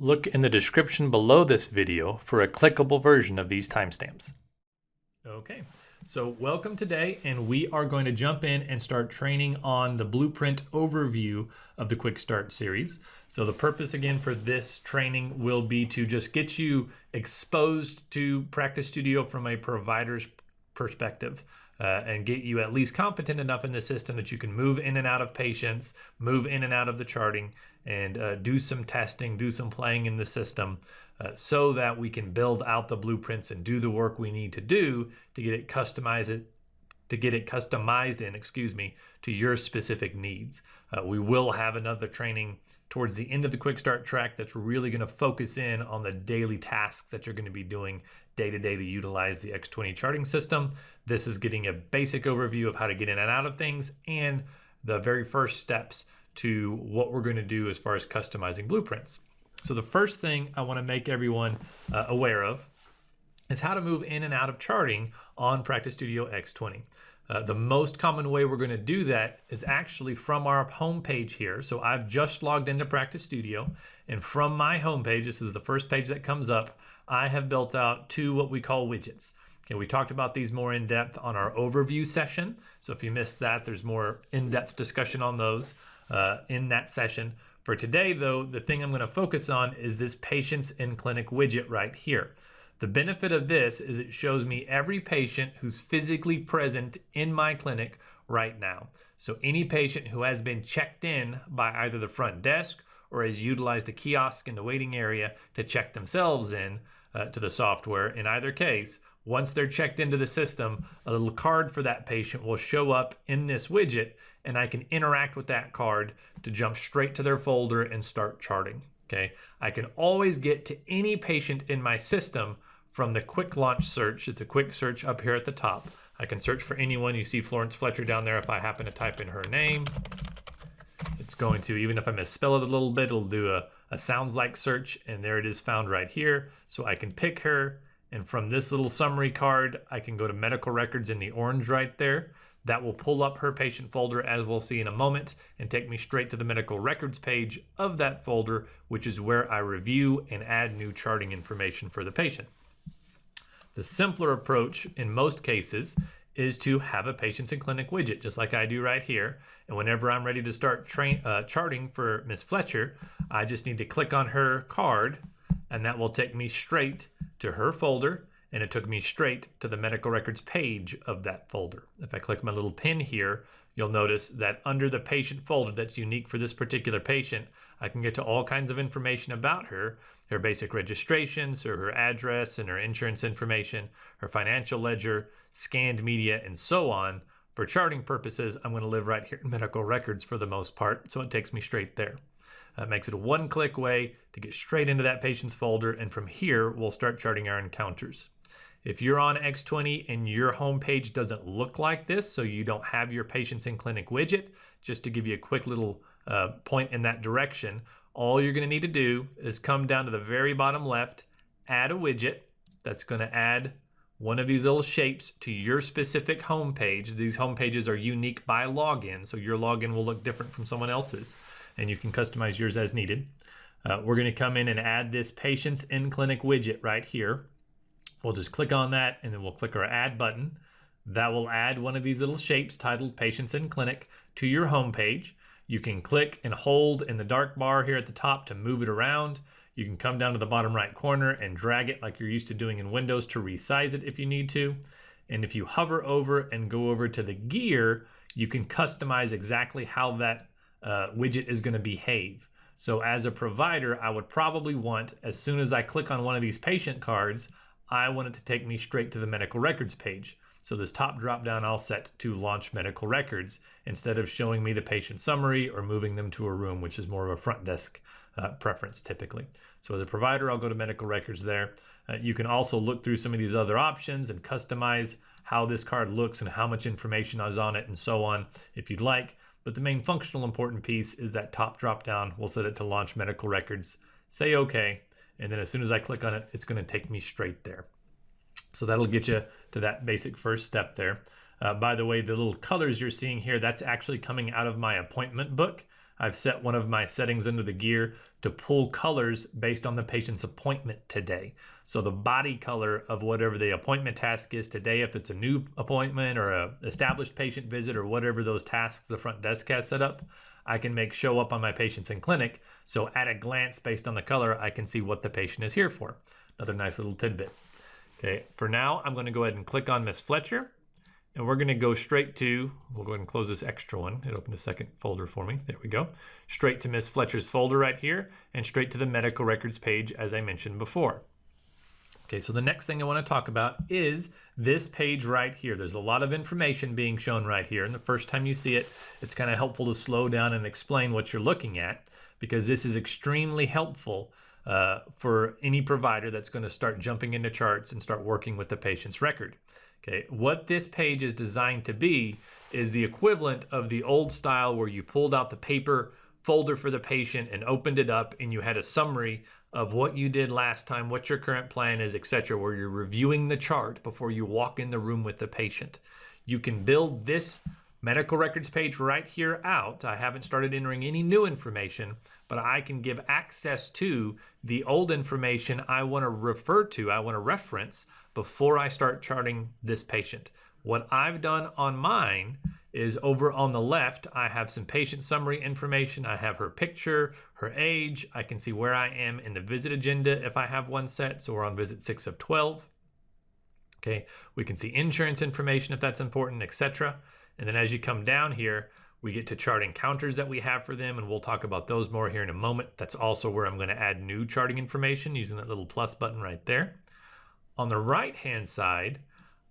look in the description below this video for a clickable version of these timestamps. Okay, so welcome today, and we are going to jump in and start training on the blueprint overview of the Quick Start series. So the purpose again for this training will be to just get you exposed to Practice Studio from a provider's perspective. And get you at least competent enough in the system that you can move in and out of patients, move in and out of the charting, and do some testing, do some playing in the system so that we can build out the blueprints and do the work we need to do to get it customized to your specific needs. We will have another training towards the end of the Quick Start track that's really going to focus in on the daily tasks that you're going to be doing day to day to utilize the X20 charting system. This is getting a basic overview of how to get in and out of things and the very first steps to what we're going to do as far as customizing blueprints. So the first thing I want to make everyone aware of is how to move in and out of charting on Practice Studio X20. The most common way we're going to do that is actually from our home page here. So I've just logged into Practice Studio, and from my home page, this is the first page that comes up, I have built out two what we call widgets. Okay, we talked about these more in depth on our overview session. So if you missed that, there's more in-depth discussion on those in that session. For today though, the thing I'm going to focus on is this Patients in Clinic widget right here. The benefit of this is it shows me every patient who's physically present in my clinic right now. So any patient who has been checked in by either the front desk or has utilized a kiosk in the waiting area to check themselves in to the software, in either case, once they're checked into the system, a little card for that patient will show up in this widget, and I can interact with that card to jump straight to their folder and start charting. Okay, I can always get to any patient in my system from the quick launch search. It's a quick search up here at the top. I can search for anyone. You see Florence Fletcher down there. If I happen to type in her name, it's going to, even if I misspell it a little bit, it'll do a sounds like search, and there it is found right here. So I can pick her, and from this little summary card, I can go to medical records in the orange right there. That will pull up her patient folder, as we'll see in a moment, and take me straight to the medical records page of that folder, which is where I review and add new charting information for the patient. The simpler approach in most cases is to have a Patients in Clinic widget, just like I do right here. And whenever I'm ready to start charting for Miss Fletcher, I just need to click on her card, and that will take me straight to her folder, and it took me straight to the medical records page of that folder. If I click my little pin here, you'll notice that under the patient folder that's unique for this particular patient, I can get to all kinds of information about her basic registrations, her address and her insurance information, her financial ledger, scanned media, and so on. For charting purposes, I'm going to live right here in medical records for the most part, so it takes me straight there. It makes it a one-click way to get straight into that patient's folder, and from here, we'll start charting our encounters. If you're on X20 and your home page doesn't look like this, so you don't have your Patients in Clinic widget, just to give you a quick little point in that direction, all you're going to need to do is come down to the very bottom left, add a widget that's going to add one of these little shapes to your specific home page. These home pages are unique by login, so your login will look different from someone else's, and you can customize yours as needed. We're going to come in and add this Patients in Clinic widget right here. We'll just click on that, and then we'll click our Add button. That will add one of these little shapes titled Patients in Clinic to your home page. You can click and hold in the dark bar here at the top to move it around. You can come down to the bottom right corner and drag it like you're used to doing in Windows to resize it if you need to. And if you hover over and go over to the gear, you can customize exactly how that widget is going to behave. So as a provider, I would probably want, as soon as I click on one of these patient cards, I want it to take me straight to the medical records page. So this top drop down I'll set to launch medical records instead of showing me the patient summary or moving them to a room, which is more of a front desk preference typically. So as a provider, I'll go to medical records there. You can also look through some of these other options and customize how this card looks and how much information is on it and so on if you'd like. But the main functional important piece is that top drop down. We'll set it to launch medical records, say okay, and then as soon as I click on it, it's going to take me straight there. So that'll get you to that basic first step there. By the way, the little colors you're seeing here, that's actually coming out of my appointment book. I've set one of my settings under the gear to pull colors based on the patient's appointment today. So the body color of whatever the appointment task is today, if it's a new appointment or a established patient visit or whatever those tasks the front desk has set up, I can make show up on my patients in clinic. So at a glance, based on the color, I can see what the patient is here for. Another nice little tidbit. Okay, for now, I'm going to go ahead and click on Miss Fletcher. And we're going to go straight to, we'll go ahead and close this extra one. It opened a second folder for me. There we go. Straight to Miss Fletcher's folder right here and straight to the medical records page as I mentioned before. Okay, so the next thing I want to talk about is this page right here. There's a lot of information being shown right here. And the first time you see it, it's kind of helpful to slow down and explain what you're looking at, because this is extremely helpful for any provider that's going to start jumping into charts and start working with the patient's record. Okay, what this page is designed to be is the equivalent of the old style where you pulled out the paper folder for the patient and opened it up and you had a summary of what you did last time, what your current plan is, etc., where you're reviewing the chart before you walk in the room with the patient. You can build this medical records page right here out. I haven't started entering any new information, but I can give access to the old information I want to refer to, I want to reference before I start charting this patient. What I've done on mine is over on the left, I have some patient summary information. I have her picture, her age. I can see where I am in the visit agenda if I have one set. So we're on visit 6 of 12. Okay, we can see insurance information if that's important, etc. And then as you come down here, we get to chart encounters that we have for them, and we'll talk about those more here in a moment. That's also where I'm going to add new charting information using that little plus button right there. On the right-hand side,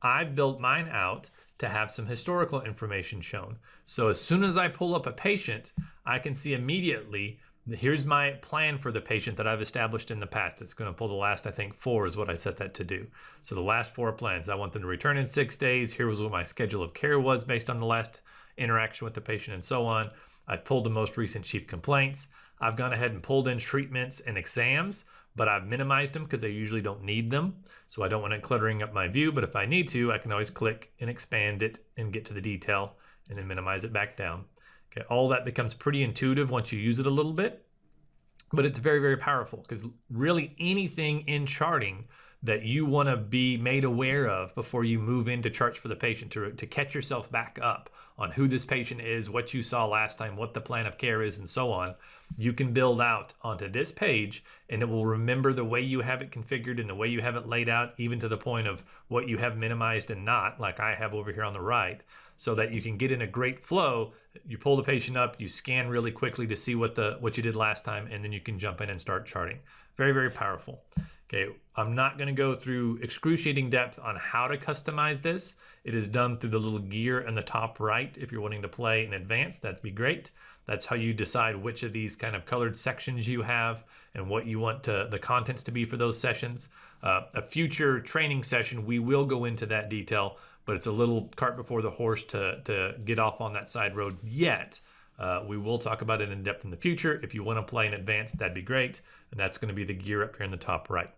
I've built mine out to have some historical information shown. So as soon as I pull up a patient, I can see immediately, here's my plan for the patient that I've established in the past. It's going to pull the last, I think, 4 is what I set that to do. So the last 4 plans, I want them to return in 6 days. Here was what my schedule of care was based on the last interaction with the patient and so on. I've pulled the most recent chief complaints. I've gone ahead and pulled in treatments and exams, but I've minimized them because I usually don't need them. So I don't want it cluttering up my view, but if I need to, I can always click and expand it and get to the detail and then minimize it back down. Okay, all that becomes pretty intuitive once you use it a little bit, but it's very, very powerful because really anything in charting that you want to be made aware of before you move into charts for the patient to catch yourself back up on who this patient is, what you saw last time, what the plan of care is, and so on, you can build out onto this page and it will remember the way you have it configured and the way you have it laid out, even to the point of what you have minimized and not, like I have over here on the right, so that you can get in a great flow. You pull the patient up, you scan really quickly to see what you did last time, and then you can jump in and start charting. Very, very powerful. Okay, I'm not going to go through excruciating depth on how to customize this. It is done through the little gear in the top right. If you're wanting to play in advance, that'd be great. That's how you decide which of these kind of colored sections you have and what you want the contents to be for those sessions. A future training session, we will go into that detail, but it's a little cart before the horse to get off on that side road yet. We will talk about it in depth in the future. If you want to play in advance, that'd be great. And that's going to be the gear up here in the top right.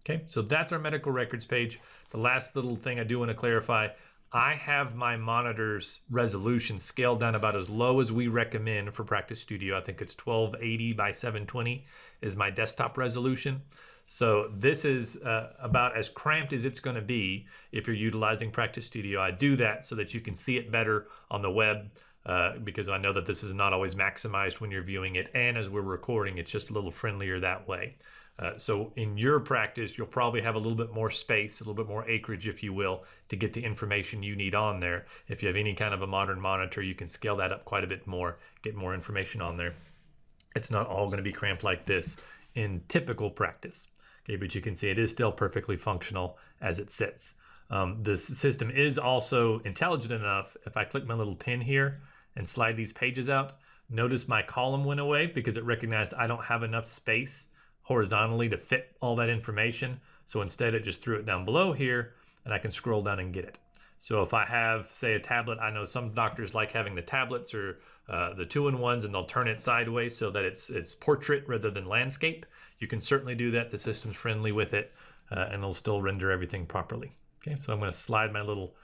Okay, so that's our medical records page. The last little thing I do want to clarify, I have my monitor's resolution scaled down about as low as we recommend for Practice Studio. I think it's 1280 by 720 is my desktop resolution. So this is about as cramped as it's going to be if you're utilizing Practice Studio. I do that so that you can see it better on the web. Because I know that this is not always maximized when you're viewing it, and as we're recording, it's just a little friendlier that way. So in your practice, you'll probably have a little bit more space, a little bit more acreage, if you will, to get the information you need on there. If you have any kind of a modern monitor, you can scale that up quite a bit more, get more information on there. It's not all going to be cramped like this in typical practice. Okay, but you can see it is still perfectly functional as it sits. The system is also intelligent enough. If I click my little pin here and slide these pages out, notice my column went away because it recognized I don't have enough space horizontally to fit all that information. So instead it just threw it down below here and I can scroll down and get it. So if I have, say, a tablet, I know some doctors like having the tablets or the 2-in-1s, and they'll turn it sideways so that it's portrait rather than landscape. You can certainly do that. The system's friendly with it and it'll still render everything properly. Okay, so I'm going to slide my little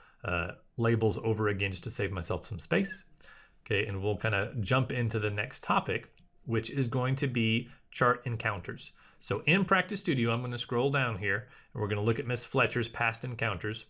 labels over again just to save myself some space. Okay, and we'll kind of jump into the next topic, which is going to be chart encounters. So in Practice Studio, I'm going to scroll down here and we're going to look at Miss Fletcher's past encounters.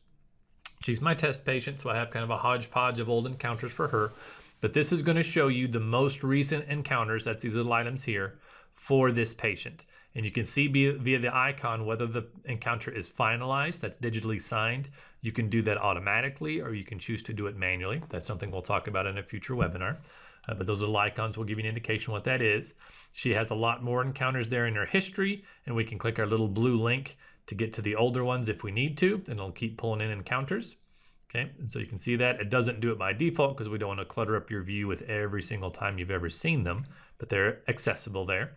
She's my test patient, so I have kind of a hodgepodge of old encounters for her. But this is going to show you the most recent encounters, that's these little items here, for this patient. And you can see via the icon whether the encounter is finalized, that's digitally signed. You can do that automatically, or you can choose to do it manually. That's something we'll talk about in a future webinar. But those little icons will give you an indication what that is. She has a lot more encounters there in her history, and we can click our little blue link to get to the older ones if we need to, and it'll keep pulling in encounters. Okay, and so you can see that it doesn't do it by default because we don't want to clutter up your view with every single time you've ever seen them, but they're accessible there.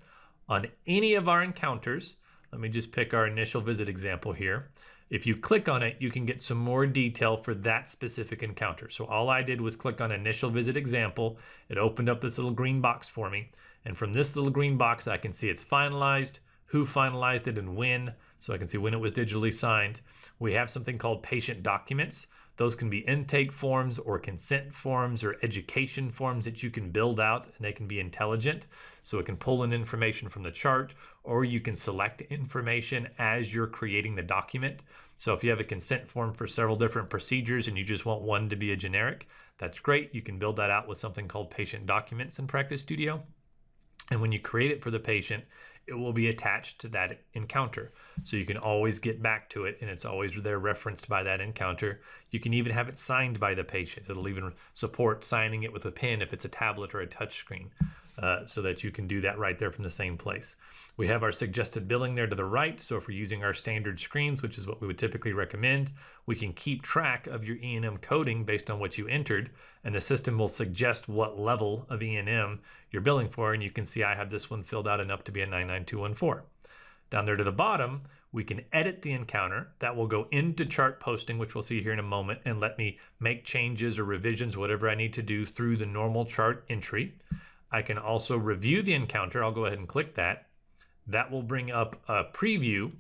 On any of our encounters, let me just pick our initial visit example here. If you click on it, you can get some more detail for that specific encounter. So all I did was click on initial visit example. It opened up this little green box for me. And from this little green box, I can see it's finalized, who finalized it and when. So I can see when it was digitally signed. We have something called patient documents. Those can be intake forms or consent forms or education forms that you can build out, and they can be intelligent. So it can pull in information from the chart, or you can select information as you're creating the document. So if you have a consent form for several different procedures and you just want one to be a generic, that's great. You can build that out with something called patient documents in Practice Studio. And when you create it for the patient, it will be attached to that encounter. So you can always get back to it, and it's always there referenced by that encounter. You can even have it signed by the patient. It'll even support signing it with a pen if it's a tablet or a touch screen, so that you can do that right there from the same place. We have our suggested billing there to the right. So if we're using our standard screens, which is what we would typically recommend, we can keep track of your E&M coding based on what you entered, and the system will suggest what level of E&M you're billing for. And you can see I have this one filled out enough to be a 99214. Down there to the bottom, we can edit the encounter. That will go into chart posting, which we'll see here in a moment, and let me make changes or revisions, whatever I need to do through the normal chart entry. I can also review the encounter. I'll go ahead and click that. That will bring up a preview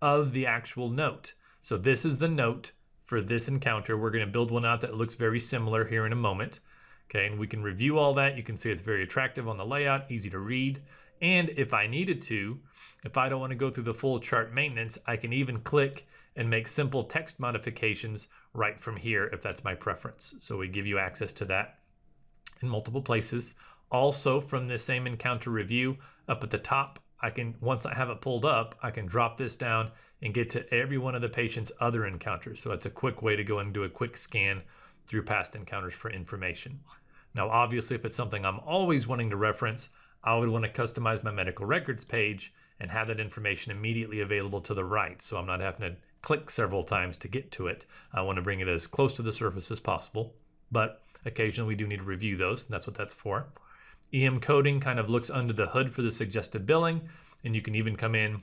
of the actual note. So this is the note for this encounter. We're going to build one out that looks very similar here in a moment. Okay, and we can review all that. You can see it's very attractive on the layout, easy to read. And if I needed to, if I don't want to go through the full chart maintenance, I can even click and make simple text modifications right from here if that's my preference. So we give you access to that in multiple places. Also, from this same encounter review, up at the top, I can, once I have it pulled up, I can drop this down and get to every one of the patient's other encounters. So it's a quick way to go and do a quick scan through past encounters for information. Now, obviously, if it's something I'm always wanting to reference, I would want to customize my medical records page and have that information immediately available to the right. So I'm not having to click several times to get to it. I want to bring it as close to the surface as possible, but occasionally we do need to review those, and that's what that's for. EM coding kind of looks under the hood for the suggested billing, and you can even come in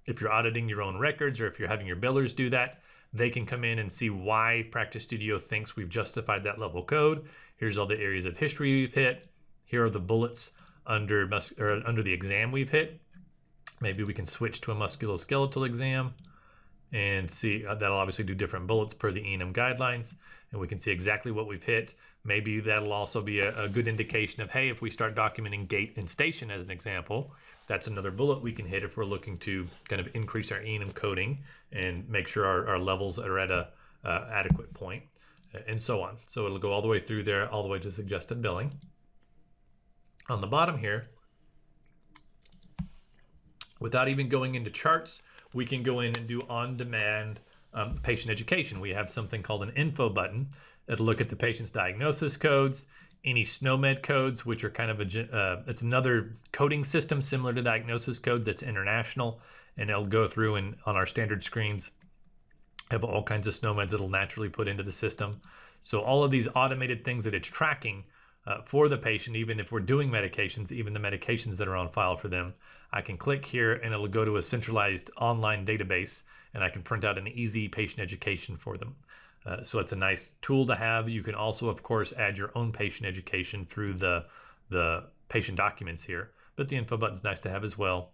if you're auditing your own records, or if you're having your billers do that, they can come in and see why Practice Studio thinks we've justified that level code. Here's all the areas of history we've hit. Here are the bullets under the exam we've hit. Maybe we can switch to a musculoskeletal exam and see that'll obviously do different bullets per the E&M guidelines, and we can see exactly what we've hit. Maybe that'll also be a good indication of, hey, if we start documenting gait and station as an example, that's another bullet we can hit if we're looking to kind of increase our E&M coding and make sure our levels are at a adequate point, and so on. So it'll go all the way through there, all the way to suggested billing. On the bottom here, without even going into charts, we can go in and do on-demand patient education. We have something called an info button. It'll look at the patient's diagnosis codes, any SNOMED codes, which are kind of it's another coding system similar to diagnosis codes that's international, and it'll go through and on our standard screens have all kinds of SNOMEDs it'll naturally put into the system. So all of these automated things that it's tracking for the patient, even if we're doing medications, even the medications that are on file for them, I can click here and it'll go to a centralized online database, and I can print out an easy patient education for them. So it's a nice tool to have. You can also, of course, add your own patient education through the patient documents here, but the info button's nice to have as well.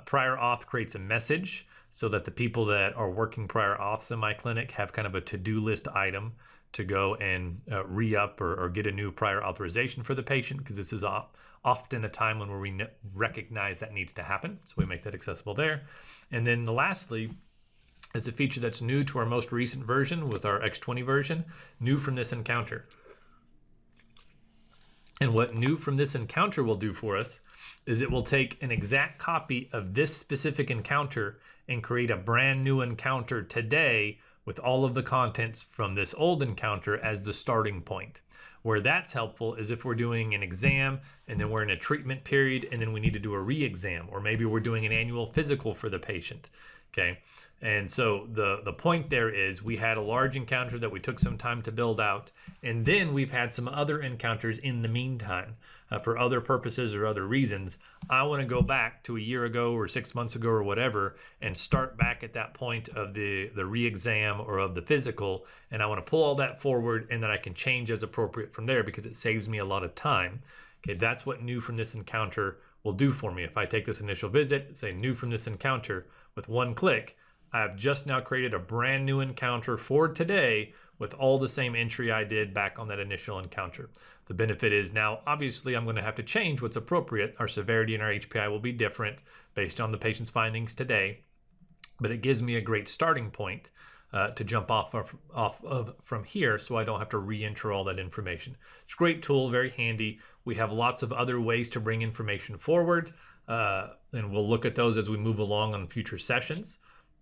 Prior auth creates a message so that the people that are working prior auths in my clinic have kind of a to-do list item to go and re-up or get a new prior authorization for the patient, because this is often a time when we recognize that needs to happen. So we make that accessible there. And then lastly is a feature that's new to our most recent version with our X20 version, new from this encounter. And what new from this encounter will do for us is it will take an exact copy of this specific encounter and create a brand new encounter today with all of the contents from this old encounter as the starting point. Where that's helpful is if we're doing an exam and then we're in a treatment period and then we need to do a re-exam, or maybe we're doing an annual physical for the patient. Okay, and so the point there is we had a large encounter that we took some time to build out, and then we've had some other encounters in the meantime for other purposes or other reasons. I want to go back to a year ago or 6 months ago or whatever and start back at that point of the re-exam or of the physical, and I want to pull all that forward, and then I can change as appropriate from there because it saves me a lot of time. Okay, that's what new from this encounter will do for me. If I take this initial visit, say new from this encounter, with one click, I've just now created a brand new encounter for today with all the same entry I did back on that initial encounter. The benefit is now, obviously, I'm going to have to change what's appropriate. Our severity and our HPI will be different based on the patient's findings today, but it gives me a great starting point to jump off of from here, so I don't have to re-enter all that information. It's a great tool, very handy. We have lots of other ways to bring information forward, and we'll look at those as we move along on future sessions.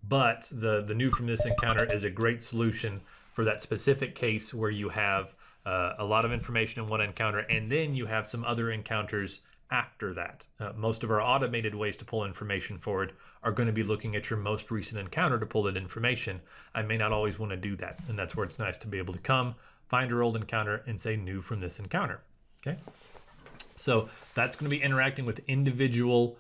But the new from this encounter is a great solution for that specific case where you have a lot of information in one encounter, and then you have some other encounters after that. Most of our automated ways to pull information forward are going to be looking at your most recent encounter to pull that information. I may not always want to do that, and that's where it's nice to be able to come, find your old encounter, and say new from this encounter. Okay, so that's going to be interacting with individual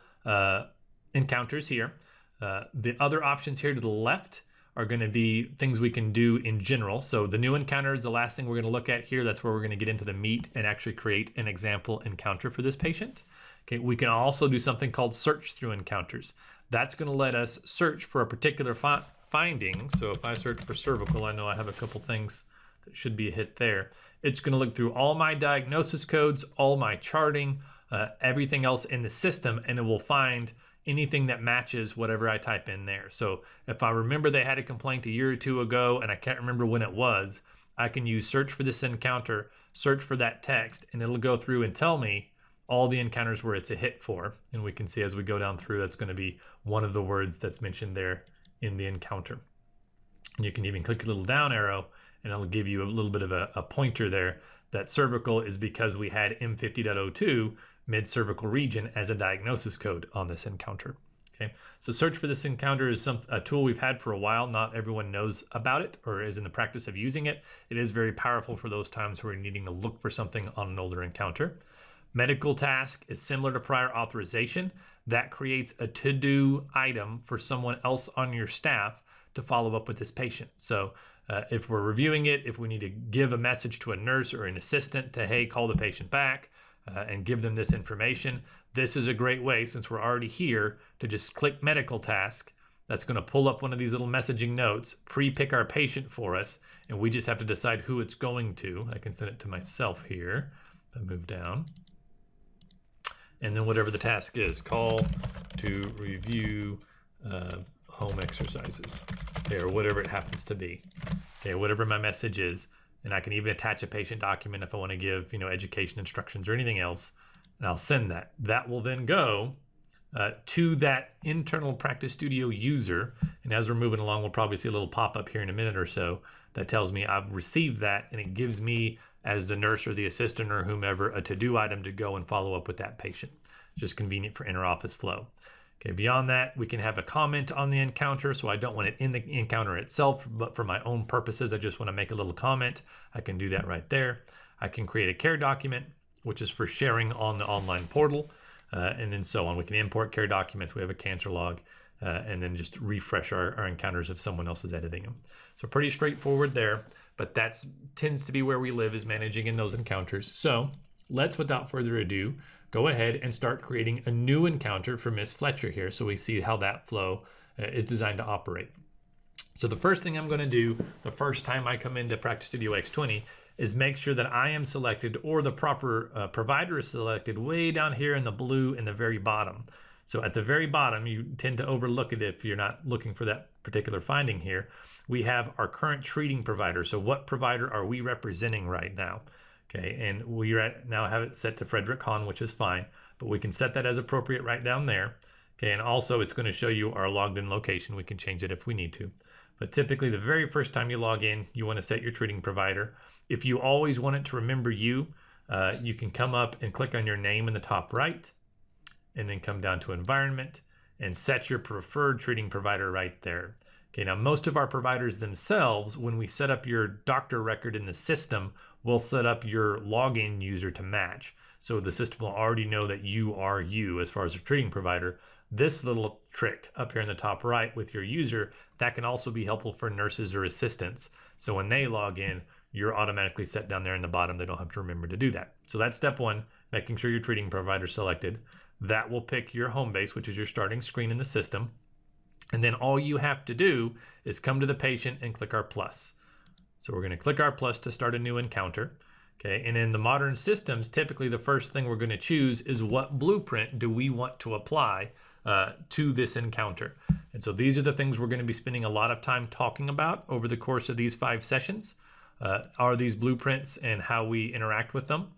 encounters here. The other options here to the left are going to be things we can do in general. So the new encounter is the last thing we're going to look at here. That's where we're going to get into the meat and actually create an example encounter for this patient. Okay, we can also do something called search through encounters. That's going to let us search for a particular finding. So if I search for cervical, I know I have a couple things that should be a hit there. It's going to look through all my diagnosis codes, all my charting, everything else in the system, and it will find anything that matches whatever I type in there. So if I remember they had a complaint a year or two ago and I can't remember when it was, I can use search for this encounter, search for that text, and it'll go through and tell me all the encounters where it's a hit for. And we can see as we go down through, that's going to be one of the words that's mentioned there in the encounter. And you can even click a little down arrow and it'll give you a little bit of a pointer there that cervical is because we had M50.02 mid-cervical region as a diagnosis code on this encounter. Okay, so search for this encounter is a tool we've had for a while. Not everyone knows about it or is in the practice of using it. It is very powerful for those times where you're needing to look for something on an older encounter. Medical task is similar to prior authorization. That creates a to-do item for someone else on your staff to follow up with this patient. So if we're reviewing it, if we need to give a message to a nurse or an assistant to, hey, call the patient back, and give them this information. This is a great way, since we're already here, to just click medical task. That's going to pull up one of these little messaging notes, pre-pick our patient for us, and we just have to decide who it's going to. I can send it to myself here. I move down. And then whatever the task is, call to review home exercises, okay, or whatever it happens to be. Okay, whatever my message is. And I can even attach a patient document if I want to give, education instructions or anything else, and I'll send that. That will then go to that internal practice studio user. And as we're moving along, we'll probably see a little pop-up here in a minute or so that tells me I've received that, and it gives me, as the nurse or the assistant or whomever, a to-do item to go and follow up with that patient. Just convenient for inter-office flow. Okay, beyond that, we can have a comment on the encounter. So I don't want it in the encounter itself, but for my own purposes, I just want to make a little comment. I can do that right there. I can create a care document, which is for sharing on the online portal, and then so on. We can import care documents. We have a cancer log, and then just refresh our encounters if someone else is editing them. So pretty straightforward there, but that tends to be where we live, is managing in those encounters. So let's, without further ado, go ahead and start creating a new encounter for Miss Fletcher here, so we see how that flow is designed to operate. So the first thing I'm going to do the first time I come into Practice Studio X20 is make sure that I am selected or the proper provider is selected way down here in the blue in the very bottom. So at the very bottom, you tend to overlook it if you're not looking for that particular finding here. We have our current treating provider. So what provider are we representing right now? Okay, and we right now have it set to Frederick Hahn, which is fine, but we can set that as appropriate right down there. Okay, and also it's going to show you our logged in location. We can change it if we need to. But typically the very first time you log in, you want to set your treating provider. If you always want it to remember you, you can come up and click on your name in the top right, and then come down to environment and set your preferred treating provider right there. Okay, now most of our providers themselves, when we set up your doctor record in the system, will set up your login user to match. So the system will already know that you are you as far as a treating provider. This little trick up here in the top right with your user, that can also be helpful for nurses or assistants. So when they log in, you're automatically set down there in the bottom. They don't have to remember to do that. So that's step one, making sure your treating provider selected. That will pick your home base, which is your starting screen in the system. And then all you have to do is come to the patient and click our plus. So we're going to click our plus to start a new encounter. Okay, and in the modern systems, typically the first thing we're going to choose is what blueprint do we want to apply to this encounter. And so these are the things we're going to be spending a lot of time talking about over the course of these 5 sessions. Are these blueprints and how we interact with them.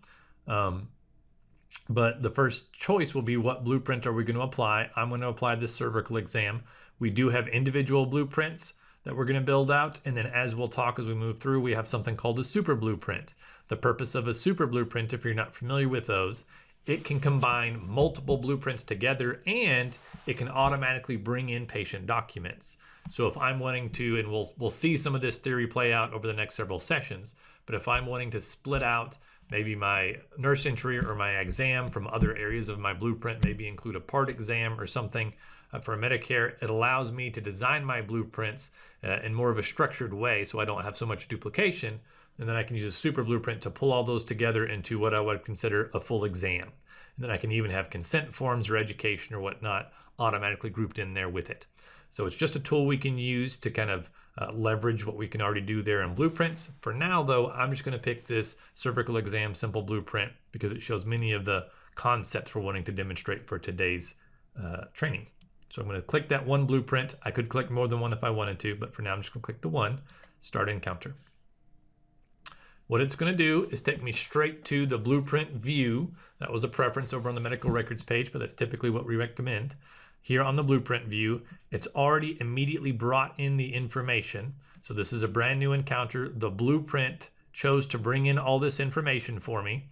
But the first choice will be what blueprint are we going to apply. I'm going to apply this cervical exam. We do have individual blueprints that we're going to build out. And then as we'll talk as we move through, we have something called a super blueprint. The purpose of a super blueprint, if you're not familiar with those, it can combine multiple blueprints together and it can automatically bring in patient documents. So if I'm wanting to, and we'll see some of this theory play out over the next several sessions, but if I'm wanting to split out maybe my nurse entry or my exam from other areas of my blueprint, maybe include a part exam or something for Medicare, it allows me to design my blueprints in more of a structured way so I don't have so much duplication. And then I can use a super blueprint to pull all those together into what I would consider a full exam. And then I can even have consent forms or education or whatnot automatically grouped in there with it. So it's just a tool we can use to kind of leverage what we can already do there in blueprints. For now, though, I'm just going to pick this cervical exam simple blueprint because it shows many of the concepts we're wanting to demonstrate for today's training. So I'm going to click that one blueprint. I could click more than one if I wanted to, but for now, I'm just going to click the one, start encounter. What it's going to do is take me straight to the blueprint view. That was a preference over on the medical records page, but that's typically what we recommend. Here on the blueprint view, it's already immediately brought in the information. So this is a brand new encounter. The blueprint chose to bring in all this information for me.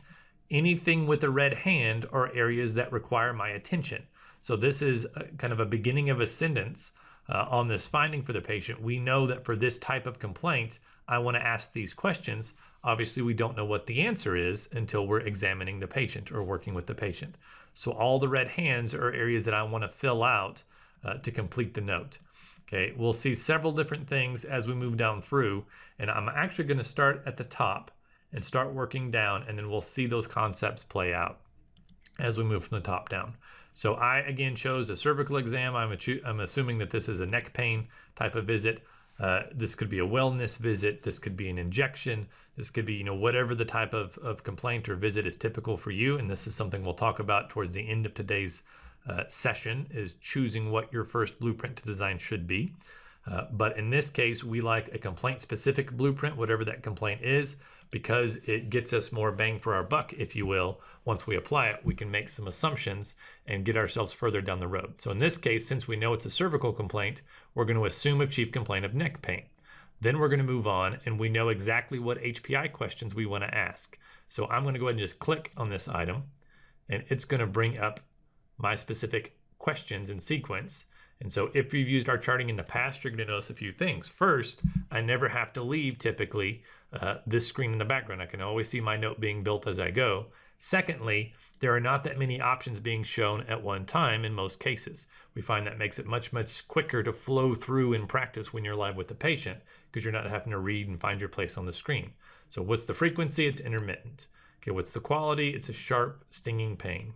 Anything with a red hand are areas that require my attention. So this is kind of a beginning of a sentence on this finding for the patient. We know that for this type of complaint, I want to ask these questions. Obviously, we don't know what the answer is until we're examining the patient or working with the patient. So all the red hands are areas that I want to fill out to complete the note. Okay, we'll see several different things as we move down through, and I'm actually going to start at the top and start working down, and then we'll see those concepts play out as we move from the top down. So I, again, chose a cervical exam. I'm assuming that this is a neck pain type of visit. This could be a wellness visit. This could be an injection. This could be, whatever the type of complaint or visit is typical for you. And this is something we'll talk about towards the end of today's session, is choosing what your first blueprint to design should be. But in this case, we like a complaint-specific blueprint, whatever that complaint is, because it gets us more bang for our buck, if you will. Once we apply it, we can make some assumptions and get ourselves further down the road. So in this case, since we know it's a cervical complaint, we're going to assume a chief complaint of neck pain. Then we're going to move on, and we know exactly what HPI questions we want to ask. So I'm going to go ahead and just click on this item, and it's going to bring up my specific questions in sequence. And so if you've used our charting in the past, you're going to notice a few things. First, I never have to leave typically this screen in the background. I can always see my note being built as I go. Secondly, there are not that many options being shown at one time in most cases. We find that makes it much, much quicker to flow through in practice when you're live with the patient, because you're not having to read and find your place on the screen. So what's the frequency? It's intermittent. Okay, what's the quality? It's a sharp, stinging pain.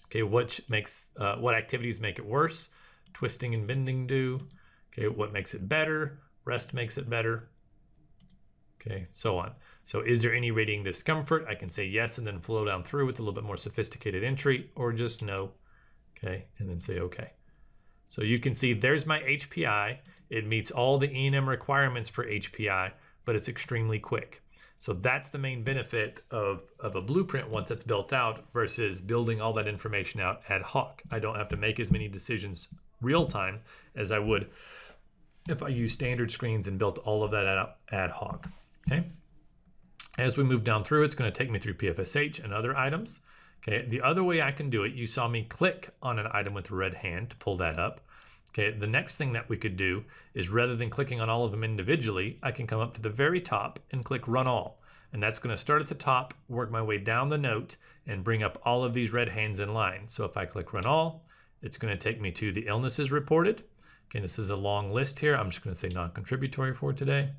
Okay, what activities make it worse? Twisting and bending do. Okay, what makes it better? Rest makes it better. Okay, so on. So is there any radiating discomfort? I can say yes and then flow down through with a little bit more sophisticated entry, or just no. Okay, and then say okay. So you can see there's my HPI. It meets all the E&M requirements for HPI, but it's extremely quick. So that's the main benefit of a blueprint once it's built out versus building all that information out ad hoc. I don't have to make as many decisions real time as I would if I use standard screens and built all of that out ad hoc. Okay. As we move down through, it's going to take me through PFSH and other items. Okay. The other way I can do it, you saw me click on an item with the red hand to pull that up. Okay. The next thing that we could do is rather than clicking on all of them individually, I can come up to the very top and click Run All. And that's going to start at the top, work my way down the note, and bring up all of these red hands in line. So if I click Run All, it's going to take me to the illnesses reported. Okay, this is a long list here. I'm just going to say non-contributory for today.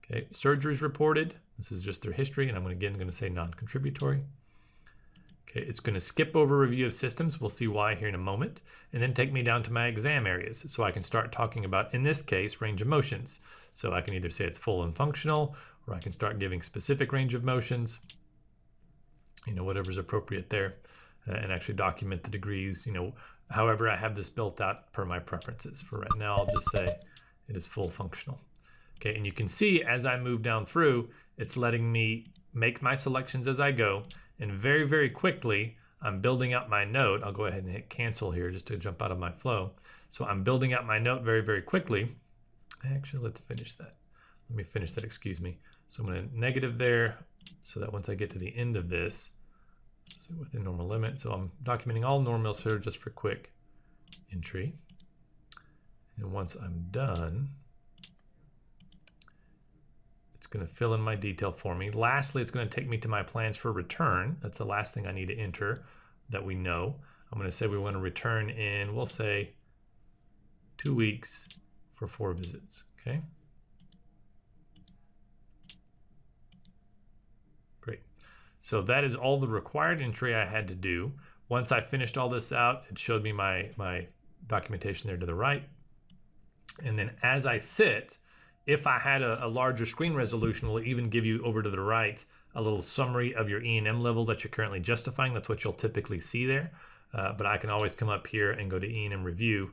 Okay, surgeries reported. This is just their history, and I'm going to say non-contributory. Okay, it's going to skip over review of systems. We'll see why here in a moment. And then take me down to my exam areas. So I can start talking about, in this case, range of motions. So I can either say it's full and functional, or I can start giving specific range of motions, whatever's appropriate there, and actually document the degrees, however I have this built out per my preferences. For right now, I'll just say it is full functional. Okay, and you can see as I move down through, it's letting me make my selections as I go, and very, very quickly, I'm building up my note. I'll go ahead and hit cancel here just to jump out of my flow. So I'm building up my note very, very quickly. Actually, let's finish that. Let me finish that, excuse me. So I'm going to negative there so that once I get to the end of this, within normal limit. So I'm documenting all normals here just for quick entry. And once I'm done, it's going to fill in my detail for me. Lastly, it's going to take me to my plans for return. That's the last thing I need to enter that we know. I'm going to say we want to return in, we'll say 2 weeks for 4 visits. Okay. Great. So that is all the required entry I had to do. Once I finished all this out, it showed me my documentation there to the right. And then as I sit, if I had a larger screen resolution, we'll even give you over to the right a little summary of your E&M level that you're currently justifying. That's what you'll typically see there. But I can always come up here and go to E&M review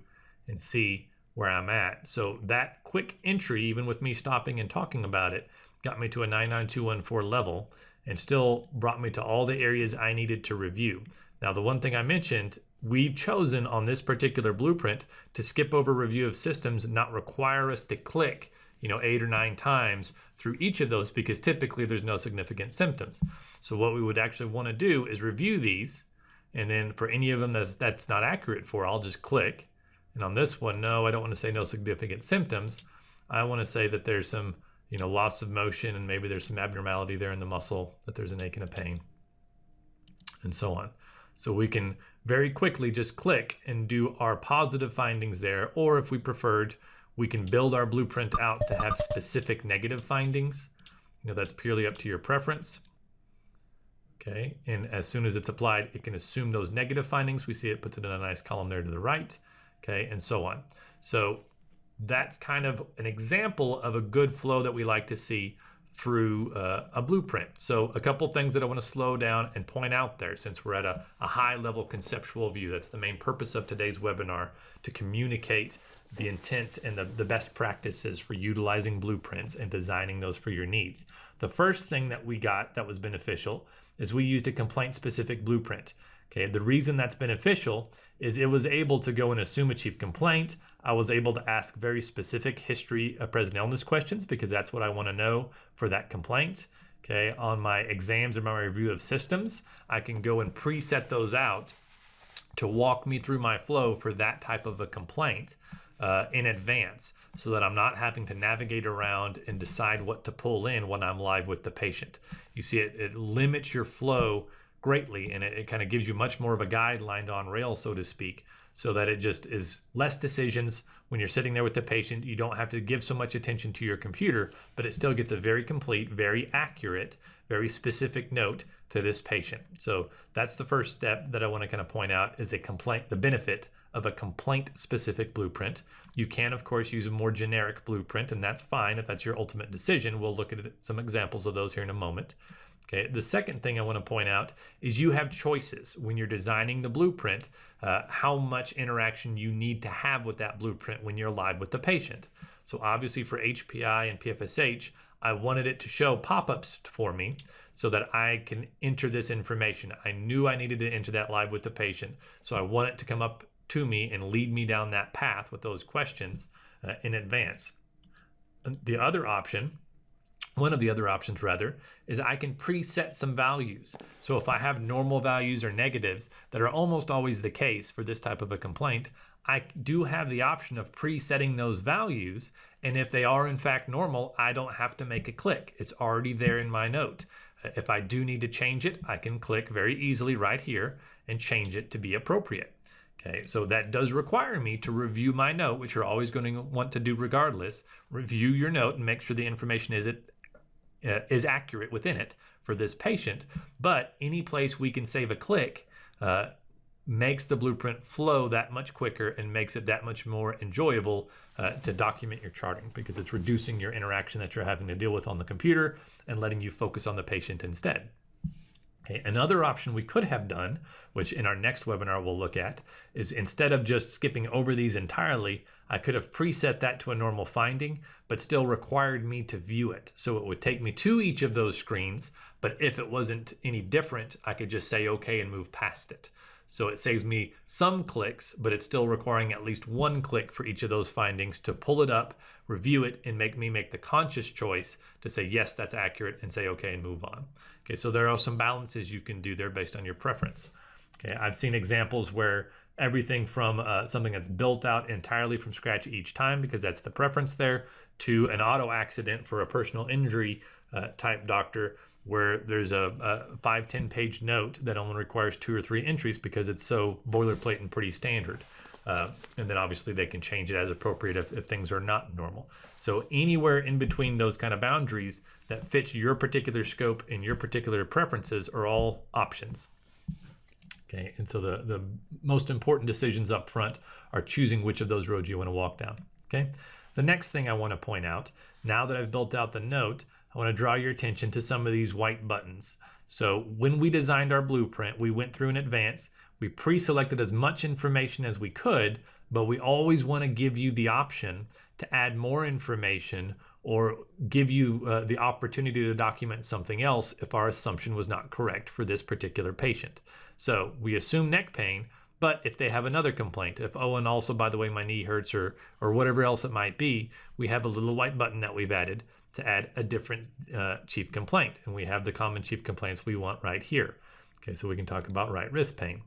and see where I'm at. So that quick entry, even with me stopping and talking about it, got me to a 99214 level and still brought me to all the areas I needed to review. Now, the one thing I mentioned, we've chosen on this particular blueprint to skip over review of systems and not require us to click 8 or 9 times through each of those, because typically there's no significant symptoms. So what we would actually want to do is review these, and then for any of them that's not accurate for, I'll just click. And on this one, no, I don't want to say no significant symptoms. I want to say that there's some loss of motion, and maybe there's some abnormality there in the muscle, that there's an ache and a pain, and so on. So we can very quickly just click and do our positive findings there, or if we preferred, we can build our blueprint out to have specific negative findings. That's purely up to your preference. Okay, and as soon as it's applied, it can assume those negative findings. We see it puts it in a nice column there to the right, okay, and so on. So that's kind of an example of a good flow that we like to see through a blueprint. So a couple things that I want to slow down and point out there, since we're at a high level conceptual view. That's the main purpose of today's webinar, to communicate the intent and the best practices for utilizing blueprints and designing those for your needs. The first thing that we got that was beneficial is we used a complaint specific blueprint. Okay, the reason that's beneficial is it was able to go and assume a chief complaint. I was able to ask very specific history of present illness questions, because that's what I want to know for that complaint. Okay, on my exams or my review of systems, I can go and preset those out to walk me through my flow for that type of a complaint in advance, so that I'm not having to navigate around and decide what to pull in when I'm live with the patient. You see, it limits your flow greatly, and it kind of gives you much more of a guideline on rail, so to speak, so that it just is less decisions when you're sitting there with the patient. You don't have to give so much attention to your computer, but it still gets a very complete, very accurate, very specific note to this patient. So that's the first step that I want to kind of point out, is a complaint, the benefit of a complaint-specific blueprint. You can, of course, use a more generic blueprint, and that's fine if that's your ultimate decision. We'll look at some examples of those here in a moment. Okay, the second thing I want to point out is you have choices when you're designing the blueprint, how much interaction you need to have with that blueprint when you're live with the patient. So obviously for HPI and PFSH, I wanted it to show pop-ups for me so that I can enter this information. I knew I needed to enter that live with the patient, so I want it to come up to me and lead me down that path with those questions in advance. The other option, one of the other options rather, is I can preset some values. So if I have normal values or negatives that are almost always the case for this type of a complaint, I do have the option of presetting those values, and if they are in fact normal, I don't have to make a click. It's already there in my note. If I do need to change it, I can click very easily right here and change it to be appropriate. Okay, so that does require me to review my note, which you're always going to want to do regardless. Review your note and make sure the information is accurate within it for this patient. But any place we can save a click makes the blueprint flow that much quicker and makes it that much more enjoyable to document your charting, because it's reducing your interaction that you're having to deal with on the computer and letting you focus on the patient instead. Okay, another option we could have done, which in our next webinar we'll look at, is instead of just skipping over these entirely, I could have preset that to a normal finding, but still required me to view it. So it would take me to each of those screens, but if it wasn't any different, I could just say okay and move past it. So it saves me some clicks, but it's still requiring at least one click for each of those findings to pull it up, review it, and make me make the conscious choice to say, yes, that's accurate, and say okay and move on. Okay, so there are some balances you can do there based on your preference. Okay, I've seen examples where everything from something that's built out entirely from scratch each time, because that's the preference there, to an auto accident for a personal injury type doctor, where there's a 5-10 page note that only requires 2 or 3 entries because it's so boilerplate and pretty standard. And then obviously they can change it as appropriate if things are not normal. So anywhere in between those kind of boundaries that fits your particular scope and your particular preferences are all options. Okay, and so the most important decisions up front are choosing which of those roads you want to walk down. Okay, the next thing I want to point out, now that I've built out the note, I want to draw your attention to some of these white buttons. So when we designed our blueprint, we went through in advance, we pre-selected as much information as we could, but we always want to give you the option to add more information or give you the opportunity to document something else if our assumption was not correct for this particular patient. So we assume neck pain, but if they have another complaint, if, oh, and also, by the way, my knee hurts or whatever else it might be, we have a little white button that we've added to add a different chief complaint. And we have the common chief complaints we want right here. Okay, so we can talk about right wrist pain.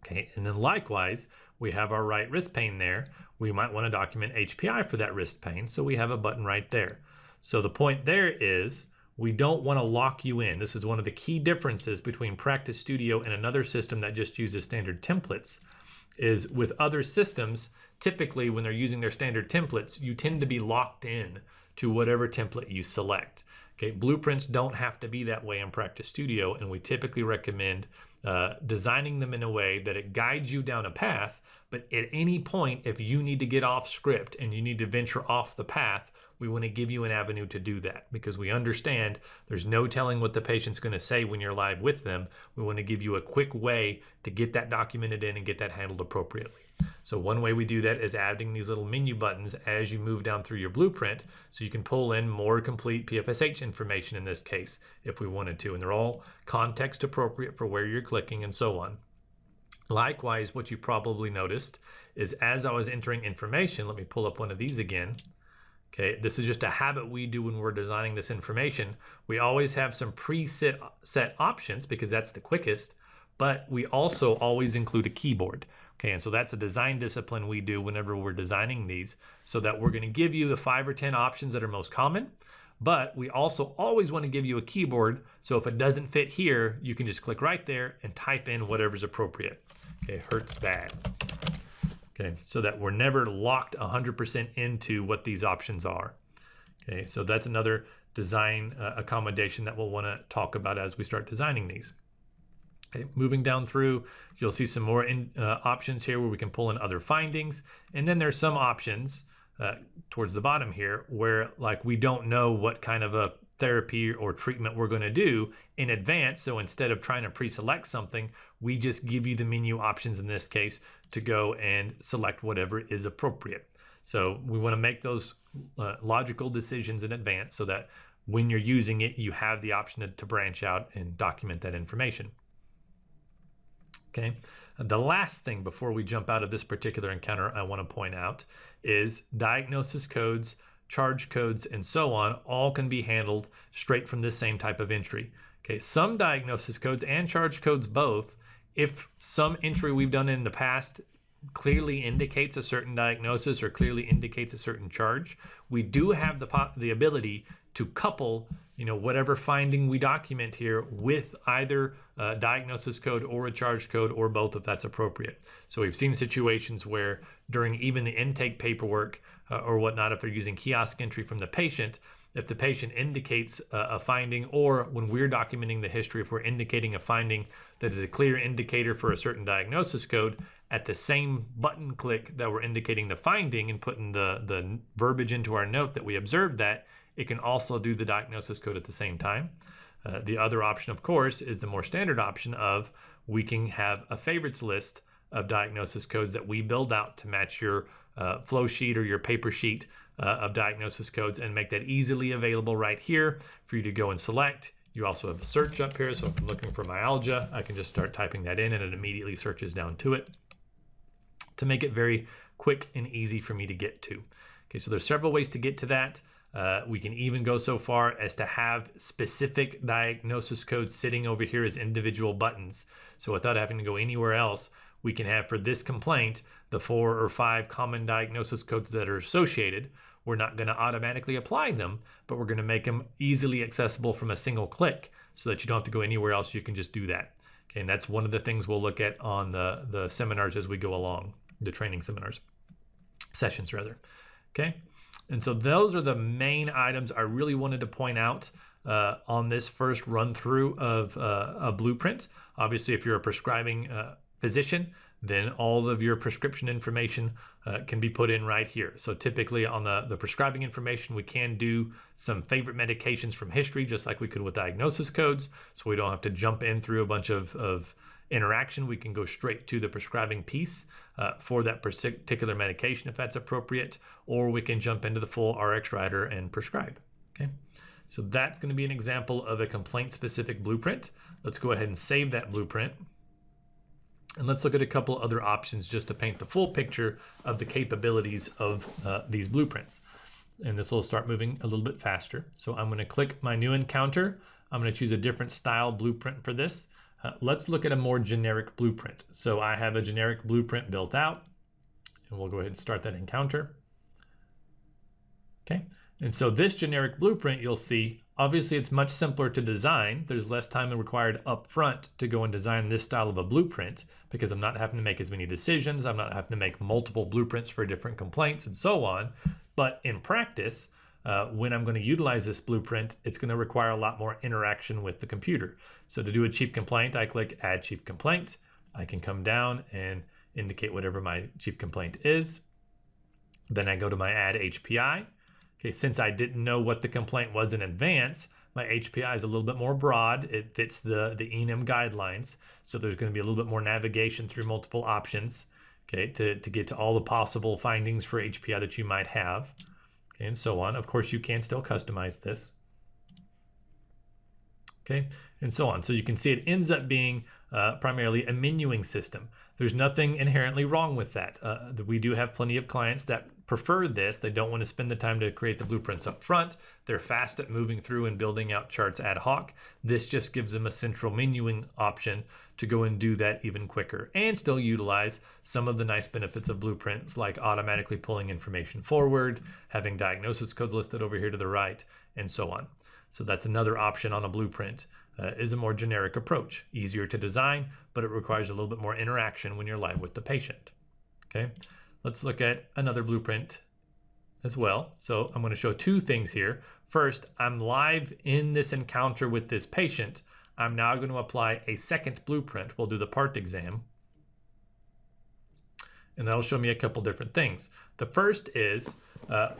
Okay, and then likewise, we have our right wrist pain there. We might want to document HPI for that wrist pain, so we have a button right there. So the point there is we don't want to lock you in. This is one of the key differences between Practice Studio and another system that just uses standard templates, is with other systems, typically when they're using their standard templates, you tend to be locked in to whatever template you select. Okay, blueprints don't have to be that way in Practice Studio, and we typically recommend designing them in a way that it guides you down a path, but at any point, if you need to get off script and you need to venture off the path, we want to give you an avenue to do that, because we understand there's no telling what the patient's going to say when you're live with them. We want to give you a quick way to get that documented in and get that handled appropriately. So one way we do that is adding these little menu buttons as you move down through your blueprint, so you can pull in more complete PFSH information in this case if we wanted to, and they're all context appropriate for where you're clicking and so on. Likewise, what you probably noticed is as I was entering information, let me pull up one of these again. Okay, this is just a habit we do when we're designing this information. We always have some preset options because that's the quickest, but we also always include a keyboard. Okay, and so that's a design discipline we do whenever we're designing these, so that we're going to give you the 5 or 10 options that are most common, but we also always want to give you a keyboard, so if it doesn't fit here, you can just click right there and type in whatever's appropriate. Okay, hurts bad. Okay, so that we're never locked 100% into what these options are. Okay, so that's another design accommodation that we'll want to talk about as we start designing these. Okay, moving down through, you'll see some more options here where we can pull in other findings. And then there's some options towards the bottom here where like we don't know what kind of a therapy or treatment we're going to do in advance. So instead of trying to pre-select something, we just give you the menu options in this case to go and select whatever is appropriate. So we want to make those logical decisions in advance so that when you're using it, you have the option to branch out and document that information. Okay. The last thing before we jump out of this particular encounter I want to point out is diagnosis codes, charge codes, and so on all can be handled straight from this same type of entry. Okay, some diagnosis codes and charge codes both, if some entry we've done in the past clearly indicates a certain diagnosis or clearly indicates a certain charge, we do have the ability to couple, whatever finding we document here with either a diagnosis code or a charge code or both if that's appropriate. So we've seen situations where during even the intake paperwork or whatnot, if they're using kiosk entry from the patient, if the patient indicates a finding, or when we're documenting the history, if we're indicating a finding that is a clear indicator for a certain diagnosis code, at the same button click that we're indicating the finding and putting the verbiage into our note that we observed that, it can also do the diagnosis code at the same time. The other option, of course, is the more standard option of we can have a favorites list of diagnosis codes that we build out to match your flow sheet or your paper sheet of diagnosis codes and make that easily available right here for you to go and select. You also have a search up here. So if I'm looking for myalgia, I can just start typing that in and it immediately searches down to it to make it very quick and easy for me to get to. Okay, so there's several ways to get to that. We can even go so far as to have specific diagnosis codes sitting over here as individual buttons. So without having to go anywhere else, we can have for this complaint, the 4 or 5 common diagnosis codes that are associated. We're not going to automatically apply them, but we're going to make them easily accessible from a single click so that you don't have to go anywhere else. You can just do that. Okay, and that's one of the things we'll look at on the seminars as we go along, the training sessions rather. Okay. And so those are the main items I really wanted to point out on this first run through of a blueprint. Obviously, if you're a prescribing physician, then all of your prescription information can be put in right here. So typically on the prescribing information, we can do some favorite medications from history, just like we could with diagnosis codes. So we don't have to jump in through a bunch of interaction. We can go straight to the prescribing piece for that particular medication if that's appropriate, or we can jump into the full RX writer and prescribe. Okay, so that's going to be an example of a complaint-specific blueprint. Let's go ahead and save that blueprint. And let's look at a couple other options just to paint the full picture of the capabilities of these blueprints. And this will start moving a little bit faster. So I'm going to click my new encounter. I'm going to choose a different style blueprint for this. Let's look at a more generic blueprint. So I have a generic blueprint built out, and we'll go ahead and start that encounter. Okay, and so this generic blueprint, you'll see, obviously it's much simpler to design. There's less time required up front to go and design this style of a blueprint because I'm not having to make as many decisions. I'm not having to make multiple blueprints for different complaints and so on. But in practice, when I'm going to utilize this blueprint, it's going to require a lot more interaction with the computer. So to do a chief complaint, I click Add Chief Complaint. I can come down and indicate whatever my chief complaint is. Then I go to my Add HPI. Okay, since I didn't know what the complaint was in advance, my HPI is a little bit more broad. It fits the ENM guidelines. So there's going to be a little bit more navigation through multiple options, okay, to get to all the possible findings for HPI that you might have. Okay, and so on. Of course, you can still customize this. Okay, and so on. So you can see it ends up being primarily a menuing system. There's nothing inherently wrong with that. We do have plenty of clients that prefer this. They don't want to spend the time to create the blueprints up front. They're fast at moving through and building out charts ad hoc. This just gives them a central menuing option to go and do that even quicker and still utilize some of the nice benefits of blueprints, like automatically pulling information forward, having diagnosis codes listed over here to the right, and so on. So that's another option on a blueprint, is a more generic approach. Easier to design, but it requires a little bit more interaction when you're live with the patient. Okay, let's look at another blueprint as well. So I'm going to show two things here. First, I'm live in this encounter with this patient. I'm now going to apply a second blueprint. We'll do the part exam. And that'll show me a couple different things. The first is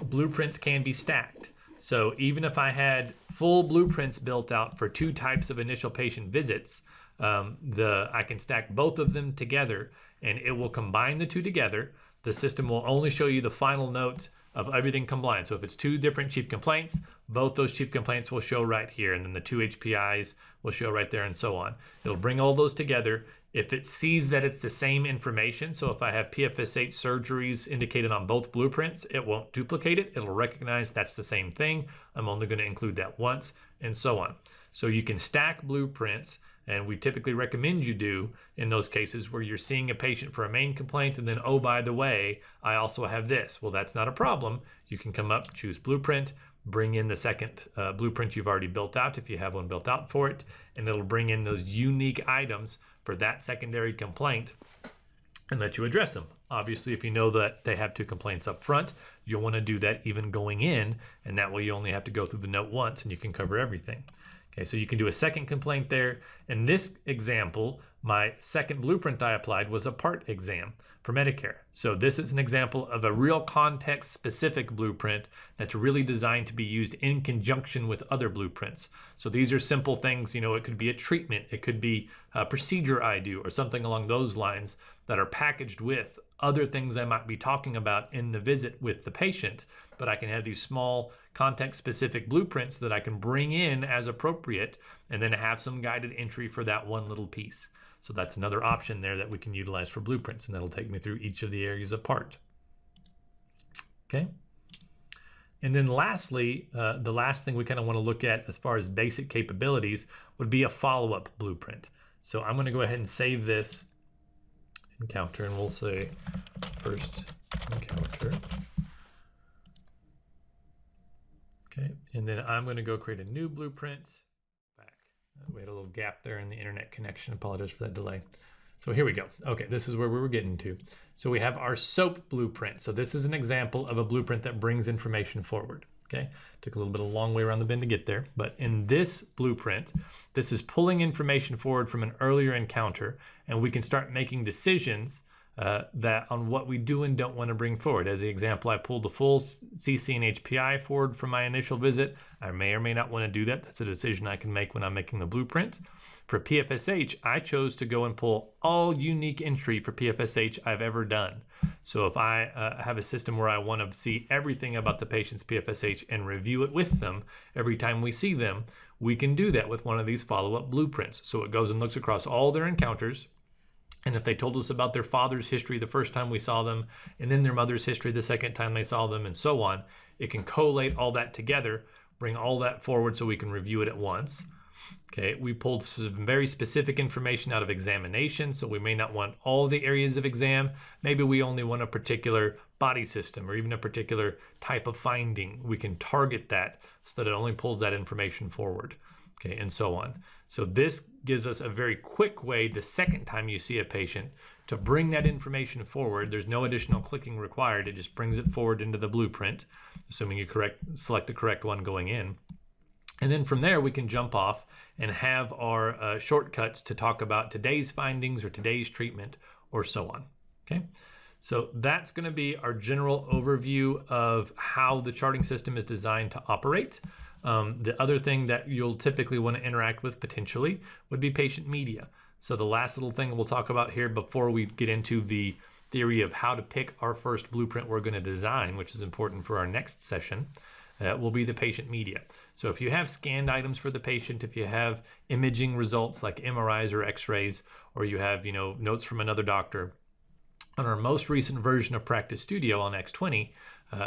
blueprints can be stacked. So even if I had full blueprints built out for 2 types of initial patient visits, I can stack both of them together and it will combine the 2 together. The system will only show you the final notes of everything combined. So if it's 2 different chief complaints, both those chief complaints will show right here, and then the 2 HPIs will show right there, and so on. It'll bring all those together. If it sees that it's the same information, so if I have PFSH surgeries indicated on both blueprints, it won't duplicate it. It'll recognize that's the same thing. I'm only going to include that once, and so on. So you can stack blueprints, and we typically recommend you do in those cases where you're seeing a patient for a main complaint and then, oh, by the way, I also have this. Well, that's not a problem. You can come up, choose blueprint, bring in the second blueprint you've already built out if you have one built out for it, and it'll bring in those unique items for that secondary complaint and let you address them. Obviously, if you know that they have 2 complaints up front, you'll want to do that even going in, and that way you only have to go through the note once and you can cover everything. Okay, so you can do a second complaint there. In this example, my second blueprint I applied was a part exam for Medicare. So this is an example of a real context-specific blueprint that's really designed to be used in conjunction with other blueprints. So these are simple things, it could be a treatment, it could be a procedure I do, or something along those lines that are packaged with other things I might be talking about in the visit with the patient. But I can have these small context-specific blueprints that I can bring in as appropriate and then have some guided entry for that one little piece. So that's another option there that we can utilize for blueprints, and that'll take me through each of the areas apart. Okay. And then lastly, the last thing we kind of want to look at as far as basic capabilities would be a follow-up blueprint. So I'm going to go ahead and save this encounter, and we'll say first encounter. Okay, and then I'm going to go create a new blueprint. We had a little gap there in the internet connection. Apologize for that delay. So here we go. Okay, this is where we were getting to. So we have our SOAP blueprint. So this is an example of a blueprint that brings information forward. Okay, took a little bit of a long way around the bend to get there. But in this blueprint, this is pulling information forward from an earlier encounter, and we can start making decisions that on what we do and don't want to bring forward. As the example, I pulled the full CC and HPI forward from my initial visit. I may or may not want to do that. That's a decision I can make when I'm making the blueprint. For PFSH, I chose to go and pull all unique entry for PFSH I've ever done. So if I have a system where I want to see everything about the patient's PFSH and review it with them every time we see them, we can do that with one of these follow-up blueprints. So it goes and looks across all their encounters. And if they told us about their father's history the first time we saw them, and then their mother's history the second time they saw them, and so on, it can collate all that together, bring all that forward so we can review it at once. Okay, we pulled some very specific information out of examination, so we may not want all the areas of exam. Maybe we only want a particular body system or even a particular type of finding. We can target that so that it only pulls that information forward. Okay, and so on. So this gives us a very quick way the second time you see a patient to bring that information forward. There's no additional clicking required. It just brings it forward into the blueprint, assuming you select the correct one going in. And then from there, we can jump off and have our shortcuts to talk about today's findings or today's treatment or so on. Okay, so that's going to be our general overview of how the charting system is designed to operate. The other thing that you'll typically want to interact with potentially would be patient media. So the last little thing we'll talk about here before we get into the theory of how to pick our first blueprint we're going to design, which is important for our next session, will be the patient media. So if you have scanned items for the patient, if you have imaging results like MRIs or X-rays, or you have notes from another doctor, on our most recent version of Practice Studio on X20,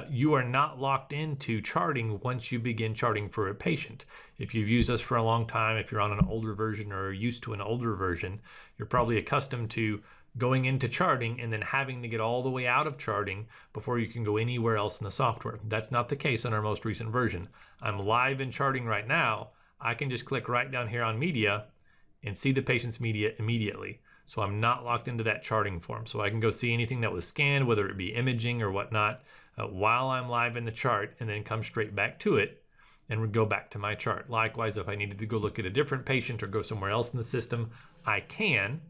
you are not locked into charting once you begin charting for a patient. If you've used us for a long time, if you're on an older version or used to an older version, you're probably accustomed to going into charting and then having to get all the way out of charting before you can go anywhere else in the software. That's not the case on our most recent version. I'm live in charting right now. I can just click right down here on media and see the patient's media immediately. So I'm not locked into that charting form. So I can go see anything that was scanned, whether it be imaging or whatnot, while I'm live in the chart, and then come straight back to it and go back to my chart. Likewise, if I needed to go look at a different patient or go somewhere else in the system, I can.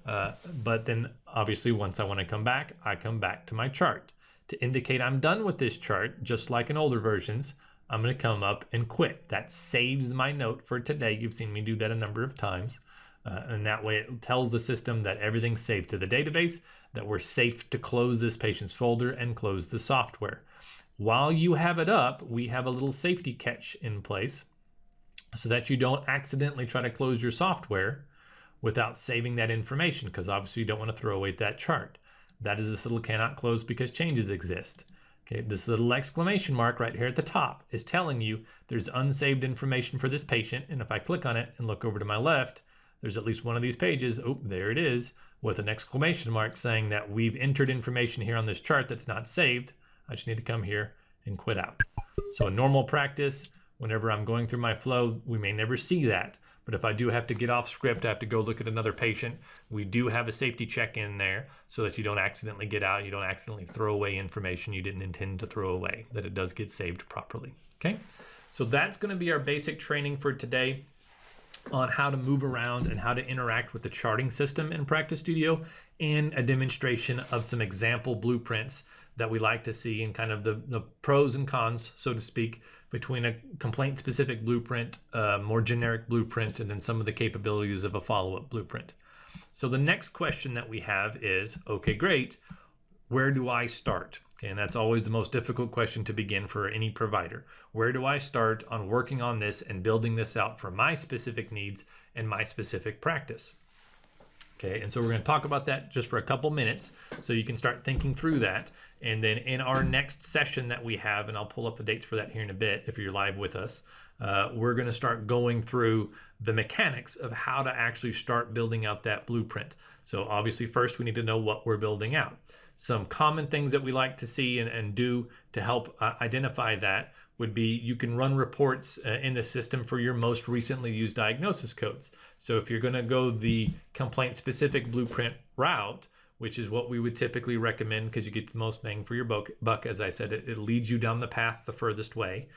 But then obviously once I want to come back, I come back to my chart. To indicate I'm done with this chart, just like in older versions, I'm going to come up and quit. That saves my note for today. You've seen me do that a number of times. And that way it tells the system that everything's saved to the database, that we're safe to close this patient's folder and close the software. While you have it up, we have a little safety catch in place so that you don't accidentally try to close your software without saving that information, because obviously you don't want to throw away that chart. That is this little cannot close because changes exist. Okay, this little exclamation mark right here at the top is telling you there's unsaved information for this patient. And if I click on it and look over to my left, there's at least one of these pages. Oh, there it is, with an exclamation mark saying that we've entered information here on this chart that's not saved. I just need to come here and quit out. So in normal practice, whenever I'm going through my flow, we may never see that. But if I do have to get off script, I have to go look at another patient, we do have a safety check in there so that you don't accidentally get out, you don't accidentally throw away information you didn't intend to throw away, that it does get saved properly. Okay, so that's going to be our basic training for today on how to move around and how to interact with the charting system in Practice Studio, and a demonstration of some example blueprints that we like to see, and kind of the pros and cons, so to speak, between a complaint-specific blueprint, a more generic blueprint, and then some of the capabilities of a follow-up blueprint. So the next question that we have is, okay, great, where do I start? Okay, and that's always the most difficult question to begin for any provider. Where do I start on working on this and building this out for my specific needs and my specific practice? Okay, and so we're going to talk about that just for a couple minutes so you can start thinking through that. And then in our next session that we have, and I'll pull up the dates for that here in a bit if you're live with us, we're going to start going through the mechanics of how to actually start building out that blueprint. So obviously first we need to know what we're building out. Some common things that we like to see and do to help identify that would be you can run reports in the system for your most recently used diagnosis codes. So if you're going to go the complaint-specific blueprint route, which is what we would typically recommend because you get the most bang for your buck, as I said, it leads you down the path the furthest way,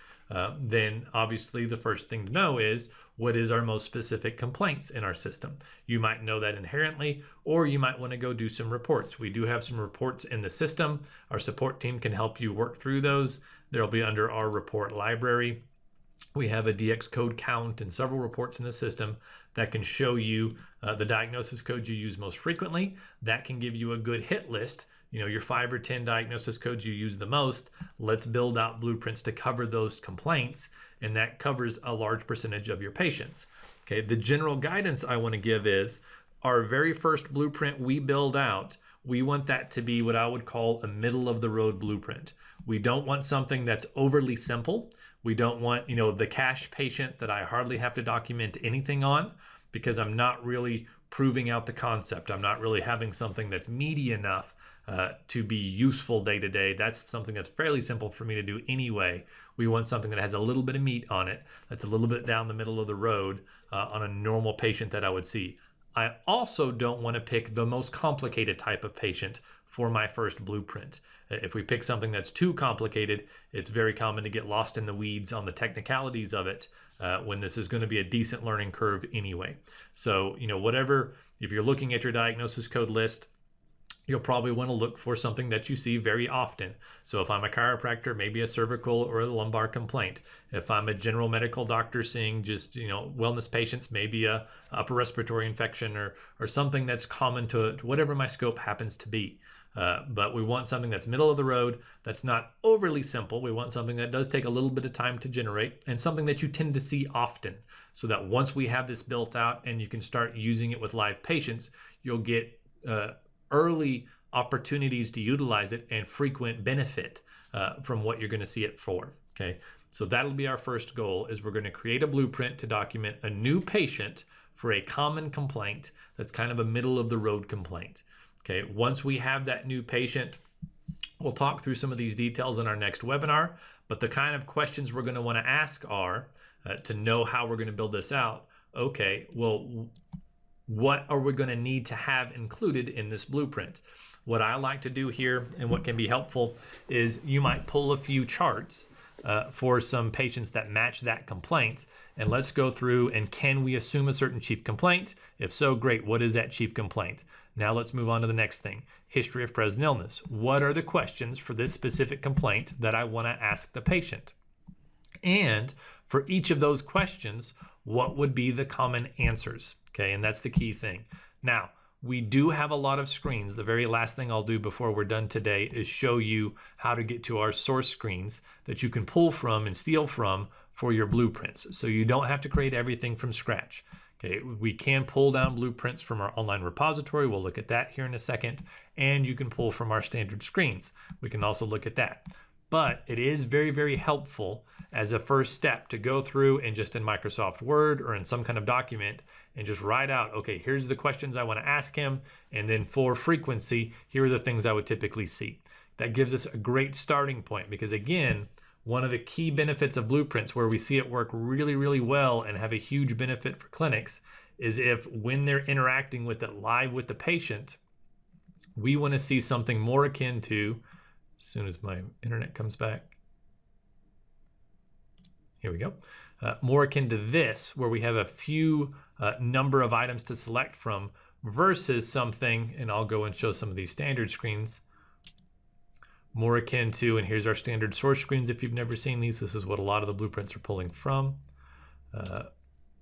then obviously the first thing to know is what is our most specific complaints in our system. You might know that inherently, or you might want to go do some reports. We do have some reports in the system. Our support team can help you work through those. They'll be under our report library. We have a DX code count and several reports in the system that can show you the diagnosis codes you use most frequently. That can give you a good hit list. You know, your 5 or 10 diagnosis codes you use the most. Let's build out blueprints to cover those complaints, and that covers a large percentage of your patients. Okay, the general guidance I want to give is our very first blueprint we build out, we want that to be what I would call a middle of the road blueprint. We don't want something that's overly simple. We don't want, you know, the cash patient that I hardly have to document anything on because I'm not really proving out the concept. I'm not really having something that's meaty enough to be useful day to day. That's something that's fairly simple for me to do anyway. We want something that has a little bit of meat on it, that's a little bit down the middle of the road on a normal patient that I would see. I also don't want to pick the most complicated type of patient for my first blueprint. If we pick something that's too complicated, it's very common to get lost in the weeds on the technicalities of it when this is going to be a decent learning curve anyway. So, you know, whatever, if you're looking at your diagnosis code list, you'll probably want to look for something that you see very often. So if I'm a chiropractor, maybe a cervical or a lumbar complaint. If I'm a general medical doctor seeing just, you know, wellness patients, maybe a upper respiratory infection or something that's common to whatever my scope happens to be. But we want something that's middle of the road, that's not overly simple. We want something that does take a little bit of time to generate, and something that you tend to see often, so that once we have this built out and you can start using it with live patients, you'll get early opportunities to utilize it and frequent benefit from what you're going to see it for. Okay, so that'll be our first goal, is we're going to create a blueprint to document a new patient for a common complaint that's kind of a middle of the road complaint. Okay, once we have that new patient, we'll talk through some of these details in our next webinar, but the kind of questions we're going to want to ask are to know how we're going to build this out. Okay, well, what are we going to need to have included in this blueprint? What I like to do here, and what can be helpful, is you might pull a few charts for some patients that match that complaint. And let's go through, and can we assume a certain chief complaint? If so, great. What is that chief complaint? Now let's move on to the next thing. History of present illness. What are the questions for this specific complaint that I want to ask the patient? And for each of those questions, what would be the common answers? Okay, and that's the key thing. Now, we do have a lot of screens. The very last thing I'll do before we're done today is show you how to get to our source screens that you can pull from and steal from for your blueprints. So you don't have to create everything from scratch. Okay, we can pull down blueprints from our online repository. We'll look at that here in a second. And you can pull from our standard screens. We can also look at that. But it is very, very helpful as a first step to go through and just in Microsoft Word or in some kind of document and just write out, okay, here's the questions I want to ask him. And then for frequency, here are the things I would typically see. That gives us a great starting point because, again, one of the key benefits of blueprints where we see it work really, really well and have a huge benefit for clinics is if when they're interacting with it live with the patient, we want to see something more akin to, as soon as my internet comes back, here we go, more akin to this, where we have a few number of items to select from versus something, and I'll go and show some of these standard screens, more akin to, and here's our standard source screens. If you've never seen these, this is what a lot of the blueprints are pulling from.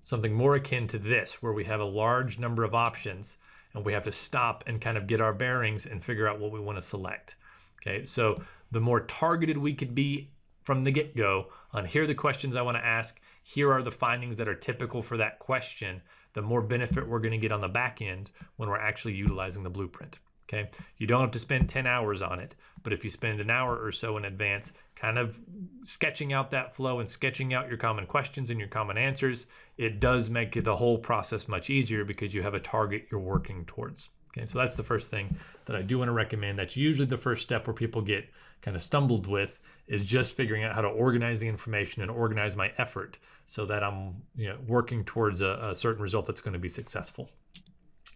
Something more akin to this, where we have a large number of options and we have to stop and kind of get our bearings and figure out what we want to select. Okay, so the more targeted we could be from the get-go on here are the questions I want to ask, here are the findings that are typical for that question, the more benefit we're going to get on the back end when we're actually utilizing the blueprint. Okay, you don't have to spend 10 hours on it, but if you spend an hour or so in advance kind of sketching out that flow and sketching out your common questions and your common answers, it does make the whole process much easier because you have a target you're working towards. Okay, so that's the first thing that I do want to recommend. That's usually the first step where people get kind of stumbled with, is just figuring out how to organize the information and organize my effort so that I'm working towards a certain result that's going to be successful.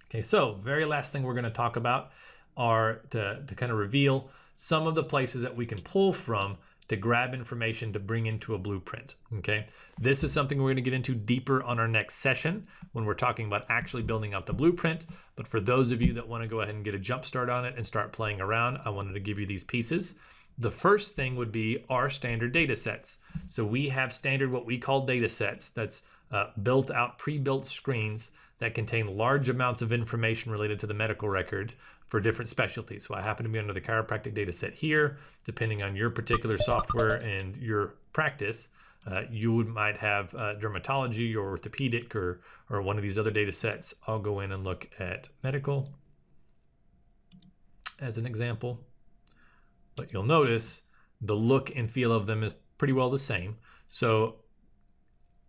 Okay, so very last thing we're going to talk about are to kind of reveal some of the places that we can pull from to grab information to bring into a blueprint. Okay, this is something we're going to get into deeper on our next session when we're talking about actually building out the blueprint. But for those of you that want to go ahead and get a jump start on it and start playing around, I wanted to give you these pieces. The first thing would be our standard data sets. So we have standard what we call data sets that's built out, pre-built screens that contain large amounts of information related to the medical record for different specialties. So I happen to be under the chiropractic data set here. Depending on your particular software and your practice, you might have dermatology or orthopedic or one of these other data sets. I'll go in and look at medical as an example. But you'll notice the look and feel of them is pretty well the same. So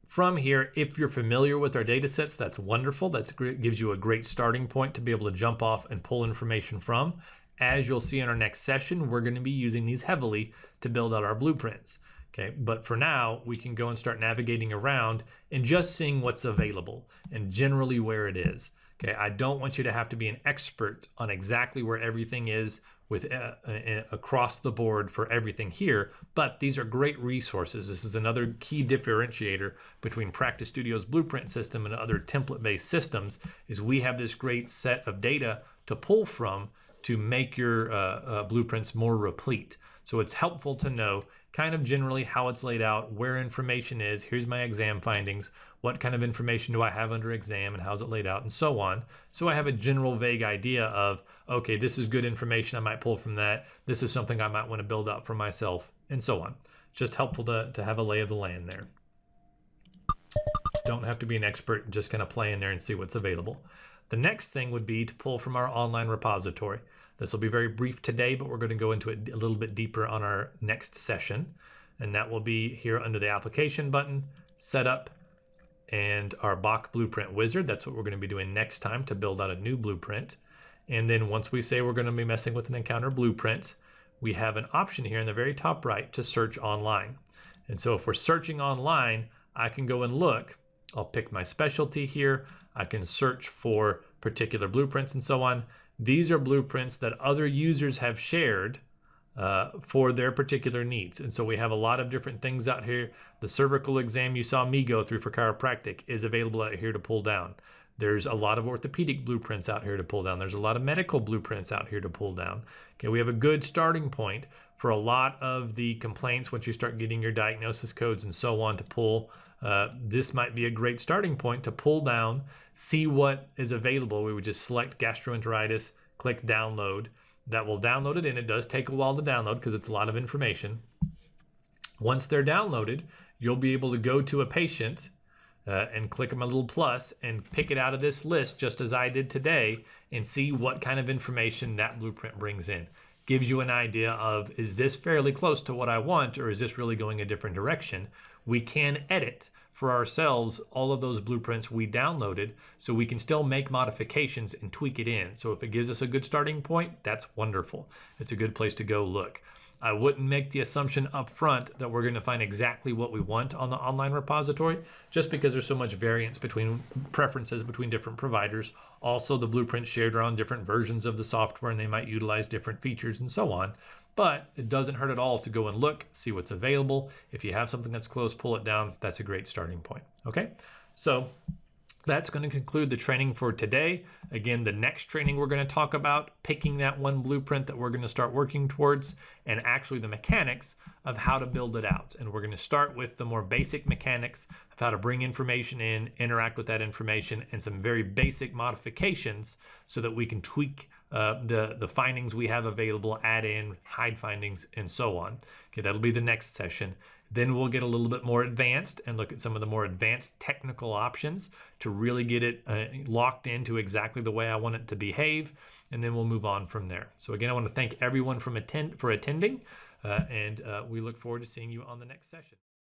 from here, if you're familiar with our data sets, that's wonderful. That gives you a great starting point to be able to jump off and pull information from. As you'll see in our next session, we're going to be using these heavily to build out our blueprints. Okay, but for now, we can go and start navigating around and just seeing what's available and generally where it is. Okay, I don't want you to have to be an expert on exactly where everything is with across the board for everything here, but these are great resources. This is another key differentiator between Practice Studio's blueprint system and other template-based systems, is we have this great set of data to pull from to make your blueprints more replete. So it's helpful to know kind of generally how it's laid out, where information is, here's my exam findings, what kind of information do I have under exam and how's it laid out and so on. So I have a general vague idea of, okay, this is good information I might pull from that. This is something I might want to build out for myself and so on. Just helpful to have a lay of the land there. Don't have to be an expert, just kind of play in there and see what's available. The next thing would be to pull from our online repository. This will be very brief today, but we're going to go into it a little bit deeper on our next session. And that will be here under the application button, setup, and our Bach blueprint wizard. That's what we're going to be doing next time to build out a new blueprint. And then once we say we're going to be messing with an encounter blueprint, we have an option here in the very top right to search online. And so if we're searching online, I can go and look. I'll pick my specialty here. I can search for particular blueprints and so on. These are blueprints that other users have shared for their particular needs. And so we have a lot of different things out here. The cervical exam you saw me go through for chiropractic is available out here to pull down. There's a lot of orthopedic blueprints out here to pull down. There's a lot of medical blueprints out here to pull down. Okay, we have a good starting point for a lot of the complaints once you start getting your diagnosis codes and so on to pull. This might be a great starting point to pull down, see what is available. We would just select gastroenteritis, click download. That will download it in. It does take a while to download because it's a lot of information. Once they're downloaded, you'll be able to go to a patient and click on my little plus and pick it out of this list just as I did today and see what kind of information that blueprint brings in. Gives you an idea of, is this fairly close to what I want, or is this really going a different direction? We can edit for ourselves all of those blueprints we downloaded, so we can still make modifications and tweak it in. So if it gives us a good starting point, that's wonderful. It's a good place to go look. I wouldn't make the assumption up front that we're going to find exactly what we want on the online repository, just because there's so much variance between preferences between different providers. Also, the blueprints shared are on different versions of the software and they might utilize different features and so on. But it doesn't hurt at all to go and look, see what's available. If you have something that's close, pull it down. That's a great starting point. Okay, so that's going to conclude the training for today. Again, the next training we're going to talk about picking that one blueprint that we're going to start working towards, and actually the mechanics of how to build it out. And we're going to start with the more basic mechanics of how to bring information in, interact with that information, and some very basic modifications so that we can tweak the findings we have available, add in, hide findings, and so on. Okay, that'll be the next session. Then we'll get a little bit more advanced and look at some of the more advanced technical options to really get it locked into exactly the way I want it to behave. And then we'll move on from there. So again, I want to thank everyone for attending, and we look forward to seeing you on the next session.